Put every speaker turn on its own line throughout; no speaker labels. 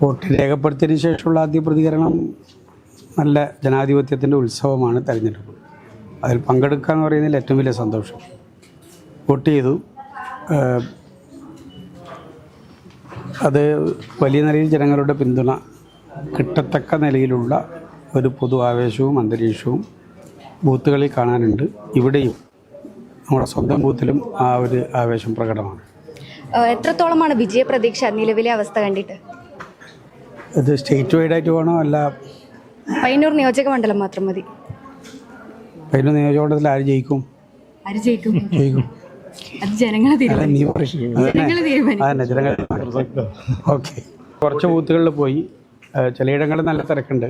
Vote രേഖപ്പെടുത്തിയതിന് ശേഷമുള്ള ആദ്യ പ്രതികരണം നല്ല ജനാധിപത്യത്തിൻ്റെ ഉത്സവമാണ് തെരഞ്ഞെടുപ്പ്. അതിൽ പങ്കെടുക്കുക എന്ന് പറയുന്നതിൽ ഏറ്റവും വലിയ സന്തോഷം. വോട്ട് ചെയ്തു. അത് വലിയ നിലയിൽ ജനങ്ങളുടെ പിന്തുണ കിട്ടത്തക്ക നിലയിലുള്ള ഒരു പൊതു ആവേശവും അന്തരീക്ഷവും ബൂത്തുകളിൽ കാണാനുണ്ട്. ഇവിടെയും നമ്മുടെ സ്വന്തം ബൂത്തിലും ആ ഒരു ആവേശം പ്രകടമാണ്.
എത്രത്തോളമാണ് വിജയപ്രതീക്ഷ നിലവിലെ അവസ്ഥ കണ്ടിട്ട്?
ഇത് സ്റ്റേറ്റ് വൈഡായിട്ട് വേണോ അല്ല
പയ്യന്നൂർ നിയോജക മണ്ഡലം മാത്രം മതി?
പയ്യന്നൂർ നിയോജകമണ്ഡലത്തിൽ ആര് ജയിക്കും?
ജയിക്കും അത് ജനങ്ങൾ
ഓക്കെ. കുറച്ച് ബൂത്തുകളിൽ പോയി. ചിലയിടങ്ങളിൽ നല്ല തിരക്കുണ്ട്.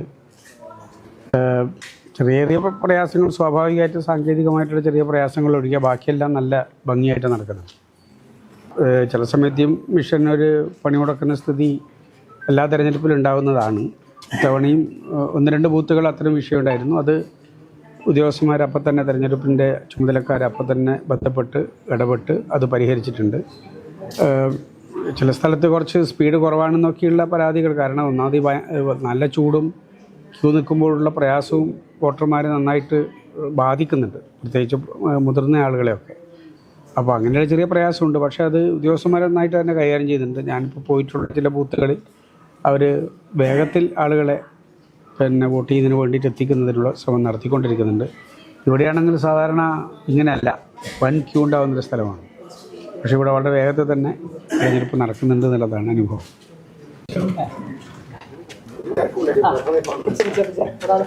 ചെറിയ ചെറിയ പ്രയാസങ്ങൾ സ്വാഭാവികമായിട്ട് സാങ്കേതികമായിട്ടുള്ള ചെറിയ പ്രയാസങ്ങൾ ഒഴികെ ബാക്കിയെല്ലാം നല്ല ഭംഗിയായിട്ട് നടക്കുന്നത്. ചില സമയത്തും മിഷൻ ഒരു പണി മുടക്കുന്ന സ്ഥിതി എല്ലാ തെരഞ്ഞെടുപ്പിലും ഉണ്ടാകുന്നതാണ്. ഇത്തവണയും 1-2 ബൂത്തുകൾ അത്തരം വിഷയമുണ്ടായിരുന്നു. അത് ഉദ്യോഗസ്ഥന്മാരപ്പം തന്നെ തെരഞ്ഞെടുപ്പിൻ്റെ ചുമതലക്കാരപ്പം തന്നെ ബന്ധപ്പെട്ട് ഇടപെട്ട് അത് പരിഹരിച്ചിട്ടുണ്ട്. ചില സ്ഥലത്ത് കുറച്ച് സ്പീഡ് കുറവാണെന്നൊക്കെയുള്ള പരാതികൾ. കാരണം ഒന്നാമത് നല്ല ചൂടും ക്യൂ നിൽക്കുമ്പോഴുള്ള പ്രയാസവും വോട്ടർമാരെ നന്നായിട്ട് ബാധിക്കുന്നുണ്ട്, പ്രത്യേകിച്ച് മുതിർന്ന ആളുകളെയൊക്കെ. അപ്പോൾ അങ്ങനെയുള്ള ചെറിയ പ്രയാസമുണ്ട്. പക്ഷേ അത് ഉദ്യോഗസ്ഥന്മാരെ നന്നായിട്ട് തന്നെ കൈകാര്യം ചെയ്യുന്നുണ്ട്. ഞാനിപ്പോൾ പോയിട്ടുള്ള ചില ബൂത്തുകളിൽ അവർ വേഗത്തിൽ ആളുകളെ വോട്ട് ചെയ്യുന്നതിന് വേണ്ടിയിട്ട് എത്തിക്കുന്നതിനുള്ള ശ്രമം നടത്തിക്കൊണ്ടിരിക്കുന്നുണ്ട്. ഇവിടെയാണെങ്കിൽ സാധാരണ ഇങ്ങനെയല്ല, വൻ ക്യൂ ഉണ്ടാകുന്നൊരു സ്ഥലമാണ്. പക്ഷേ ഇവിടെ വളരെ വേഗത്തിൽ തന്നെ തിരഞ്ഞെടുപ്പ് നടക്കുന്നുണ്ട് എന്നുള്ളതാണ് അനുഭവം.